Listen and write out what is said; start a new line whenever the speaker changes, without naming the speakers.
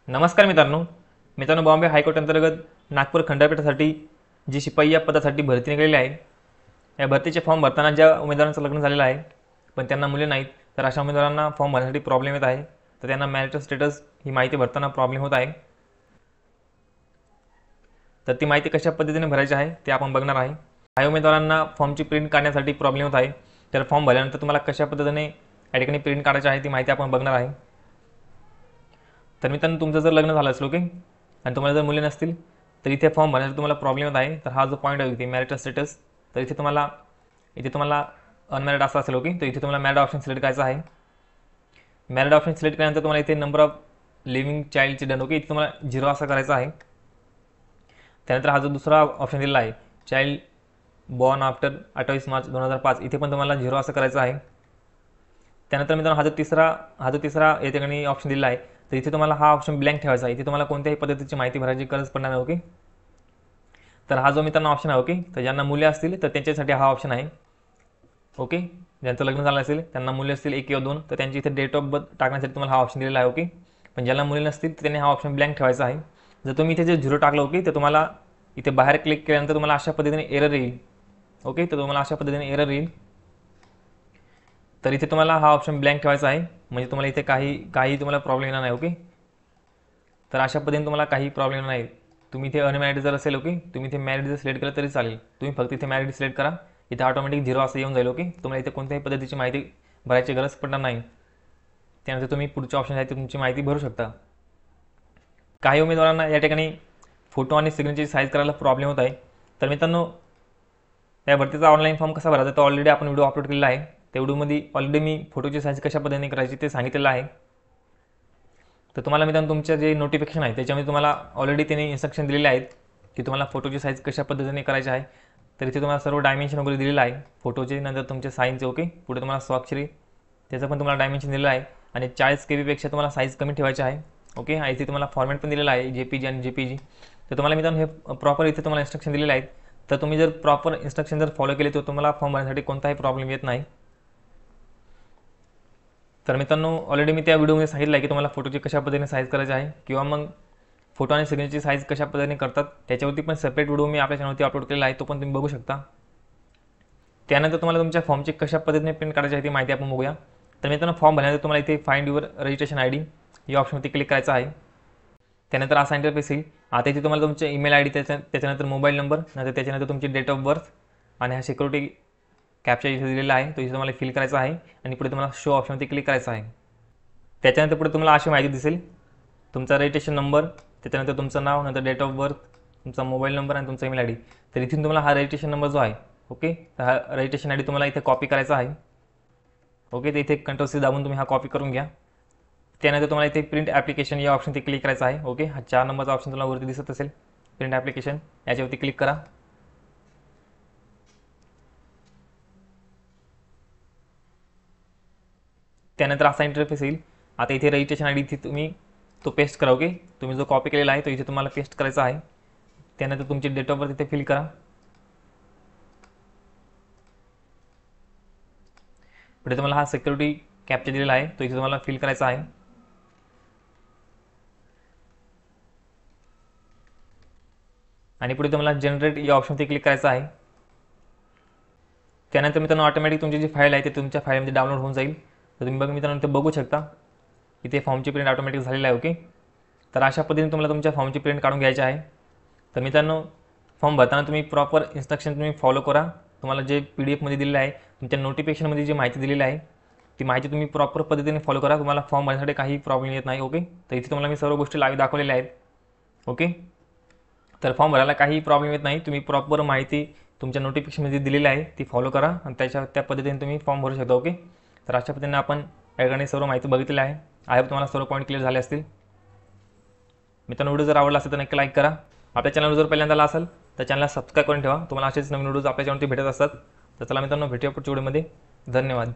नमस्कार मित्रांनो बॉम्बे हायकोर्ट अंतर्गत नागपूर खंडपीठासाठी जी शिपाई या पदासाठी भरती निघालेली आहे, या भरतीचे फॉर्म भरताना ज्या उमेदवारांचं लग्न झालेलं आहे पण त्यांना मुले नाहीत, तर अशा उमेदवारांना फॉर्म भरण्यासाठी प्रॉब्लेम येत आहे. तर त्यांना मॅरिटल स्टेटस ही माहिती भरताना प्रॉब्लेम होत आहे. तर ती माहिती कशा पद्धतीने भरायची आहे ते आपण बघणार आहे. काही उमेदवारांना फॉर्मची प्रिंट काढण्यासाठी प्रॉब्लेम होत आहे. तर फॉर्म भरल्यानंतर तुम्हाला कशा पद्धतीने या ठिकाणी प्रिंट काढायची आहे ती माहिती आपण बघणार आहे. तर मित्रांनो, तुमचं जर लग्न झालं असेल ओके, आणि तुम्हाला जर मुले नसतील तर इथे फॉर्म भरण्यासाठी तुम्हाला प्रॉब्लेम येत आहे. तर हा जो पॉईंट आहे इथे मॅरिटल स्टेटस, तर इथे तुम्हाला अनमॅरिड असं असेल ओके, तर इथे तुम्हाला मॅरिड ऑप्शन सिलेक्ट करायचं आहे. मॅरिड ऑप्शन सिलेक्ट केल्यानंतर तुम्हाला इथे number of living child children okay, इथे तुम्हाला 0 असं करायचं आहे. त्यानंतर हा जो दुसरा ऑप्शन दिलेला आहे चाइल्ड बॉर्न आफ्टर 28 मार्च 2005, इथे पण तुम्हाला 0 असं करायचं आहे. त्यानंतर मित्रांनो हा जो तिसरा या ठिकाणी ऑप्शन दिलेला आहे, तर इथे तुम्हाला हा ऑप्शन ब्लँक ठेवायचा आहे. इथे तुम्हाला कोणत्याही पद्धतीची माहिती भरायची गरज पडणार नाही ओके. तर हा जो मित्रांनो ऑप्शन आहे ओके, तर ज्यांना मुले असतील तर त्यांच्यासाठी हा ऑप्शन आहे ओके. ज्यांचं लग्न झालं असेल, त्यांना मुले असतील 1 किंवा 2, तर त्यांची इथे डेट ऑफ बर्थ टाकण्यासाठी तुम्हाला हा ऑप्शन दिलेला आहे ओके. पण ज्यांना मुले नसतील तर त्यांनी हा ऑप्शन ब्लँक ठेवायचा आहे. जर तुम्ही इथे जे 0 टाकलं ओके, तर तुम्हाला इथे बाहेर क्लिक केल्यानंतर तुम्हाला अशा पद्धतीने एरर येईल ओके. तर तुम्हाला अशा पद्धतीने एरर येईल. तर इथे तुम्हाला हा ऑप्शन ब्लँक ठेवायचा आहे, म्हणजे तुम्हाला इथे काही तुम्हाला प्रॉब्लेम येणार नाही ओके. तर अशा पद्धतीने तुम्हाला काही प्रॉब्लेम नाही. तुम्ही इथे अनमॅरिड जर असेल ओके, तुम्ही इथे मॅरिड जर सिलेक्ट केलं तरी चालेल. तुम्ही फक्त इथे मॅरिड सिलेक्ट करा, इथे ऑटोमॅटिक 0 असं येऊन जाईल ओके. तुम्हाला इथे कोणत्याही पद्धतीची माहिती भरायची गरज पडणार नाही. त्यानंतर तुम्ही पुढचे ऑप्शन आहे ते तुमची माहिती भरू शकता. काही उमेदवारांना या ठिकाणी फोटो आणि सिग्नेचरची साईज करायला प्रॉब्लेम होत आहे. तर मित्रांनो, या भरतीचा ऑनलाईन फॉर्म कसा भरायचा तो ऑलरेडी आपण व्हिडिओ अपलोड केलेला आहे. त्या व्हिडिओमध्ये ऑलरेडी मी फोटोची साईज कशा पद्धतीने करायची ते सांगितलेलं आहे. तर तुम्हाला मित्रांनो तुमचं जे नोटिफिकेशन आहे त्याच्यामध्ये तुम्हाला ऑलरेडी त्यांनी इन्स्ट्रक्शन दिलेले आहेत की तुम्हाला फोटोची साईज कशा पद्धतीने करायची आहे. तर इथे तुम्हाला सर्व डायमेन्शन वगैरे दिलेलं आहे फोटोचे, नंतर तुमचे साईनचे ओके. पुढे तुम्हाला स्वाक्षरी त्याचं पण तुम्हाला डायमेन्शन दिलेलं आहे. आणि 40 KB पेक्षा तुम्हाला साईज कमी ठेवायची आहे ओके. आणि इथे तुम्हाला फॉर्मॅट पण दिलेला आहे JPG आणि JPG. तर तुम्हाला मित्रांनो हे प्रॉपर इथे तुम्हाला इन्स्ट्रक्शन दिलेले आहेत. तर तुम्ही जर प्रॉपर इन्स्ट्रक्शन जर फॉलो केले तर तुम्हाला फॉर्म भरण्यासाठी कोणताही प्रॉब्लेम येत नाही. तर मित्रांनो, ऑलरेडी मी त्या व्हिडिओमध्ये सांगितलं आहे की तुम्हाला फोटोची कशा पद्धतीने साईज करायची आहे, किंवा मग फोटो आणि सिग्नेचरची साईज कशा पद्धतीने करतात त्याच्यावरती पण सेपरेट व्हिडिओ मी आपल्या चॅनलवरती अपलोड केलेला आहे, तो पण तुम्ही बघू शकता. त्यानंतर तुम्हाला तुमच्या फॉर्मची कशा पद्धतीने प्रिंट काढायची आहे ती माहिती आपण बघूया. तर मित्रांनो, फॉर्म भरल्यानंतर तुम्हाला इथे फाइंड युअर रजिस्ट्रेशन ID या ऑप्शनवरती क्लिक करायचं आहे. त्यानंतर असा इंटरफेस येईल. आता इथे तुम्हाला तुमचे ईमेल ID, त्याच्यानंतर मोबाईल नंबर, नंतर त्याच्यानंतर तुमची डेट ऑफ बर्थ आणि हा सिक्युरिटी कॅप्चा इथे दिलेला आहे तो इथे तुम्हाला फिल करायचा आहे. आणि पुढे तुम्हाला शो ऑप्शनवरती क्लिक करायचं आहे. त्याच्यानंतर पुढे तुम्हाला अशी माहिती दिसेल, तुमचा रजिस्ट्रेशन नंबर, त्याच्यानंतर तुमचं नाव, नंतर डेट ऑफ बर्थ, तुमचा मोबाईल नंबर आणि तुमचा ईमेल ID. तर इथून तुम्हाला हा रजिस्ट्रेशन नंबर जो आहे ओके, तर हा रजिस्ट्रेशन ID तुम्हाला इथे कॉपी करायचा आहे ओके. तर इथे Ctrl+C दाबून तुम्ही हा कॉपी करून घ्या. त्यानंतर तुम्हाला इथे प्रिंट ॲप्लिकेशन या ऑप्शनवरती क्लिक करायचं आहे ओके. हा 4 नंबरचा ऑप्शन तुम्हाला वरती दिसत असेल, प्रिंट ॲप्लिकेशन, याच्यावरती क्लिक करा. त्यानंतर असा इंटरफेस येईल. आता इथे रजिस्ट्रेशन ID इथे तुम्ही तो पेस्ट करा ओके. तुम्ही जो कॉपी केलेला आहे तो इथे तुम्हाला पेस्ट करायचा आहे. त्यानंतर तुमची डेट ऑफ बर्थ इथे फिल करा. पुढे तुम्हाला हा सिक्युरिटी कॅप्चा दिलेला आहे तो इथे तुम्हाला फिल करायचा आहे. आणि पुढे तुम्हाला जनरेट या ऑप्शनवरती क्लिक करायचं आहे. त्यानंतर मित्रांनो ऑटोमॅटिक तुमची जी फाईल आहे ते तुमच्या फाईलमध्ये डाउनलोड होऊन जाईल. तर तुम्ही मित्रांनो इथे बघू शकता, इथे फॉर्मची प्रिंट ऑटोमॅटिक झालेली आहे ओके. तर अशा पद्धतीने तुम्हाला तुमच्या फॉर्मची प्रिंट काढून घ्यायची आहे. तर मित्रांनो, फॉर्म भरताना तुम्ही प्रॉपर इन्स्ट्रक्शन तुम्ही फॉलो करा. तुम्हाला जे PDF मध्ये दिलेलं आहे, तुमच्या नोटिफिकेशनमध्ये जी माहिती दिलेली आहे ती माहिती तुम्ही प्रॉपर पद्धतीने फॉलो करा. तुम्हाला फॉर्म भरण्यासाठी काही प्रॉब्लेम येत नाही ओके. तर इथे तुम्हाला मी सर्व गोष्टी लाईव्ह दाखवलेल्या आहेत ओके. तर फॉर्म भरायला काही प्रॉब्लेम येत नाही. तुम्ही प्रॉपर माहिती तुमच्या नोटिफिकेशनमध्ये दिलेली आहे ती फॉलो करा आणि त्या पद्धतीने तुम्ही फॉर्म भरू शकता ओके. तर अशा पद्धतीने आपण या ठिकाणी सर्व माहिती बघितलेली आहे. आय होप तुम्हाला सर्व पॉईंट क्लिअर झाले असतील. मित्रांनो, व्हिडिओ जर आवडला असेल तर नक्की लाईक करा. आपल्या चॅनलवर जर पहिल्यांदा आला असेल तर चॅनलला सबस्क्राईब करून ठेवा. तुम्हाला असेच नवीन व्हिडिओज आपल्या चॅनलवरती भेटत असतात. तर चला मित्रांनो, भेटूया पुढच्या व्हिडिओमध्ये. धन्यवाद.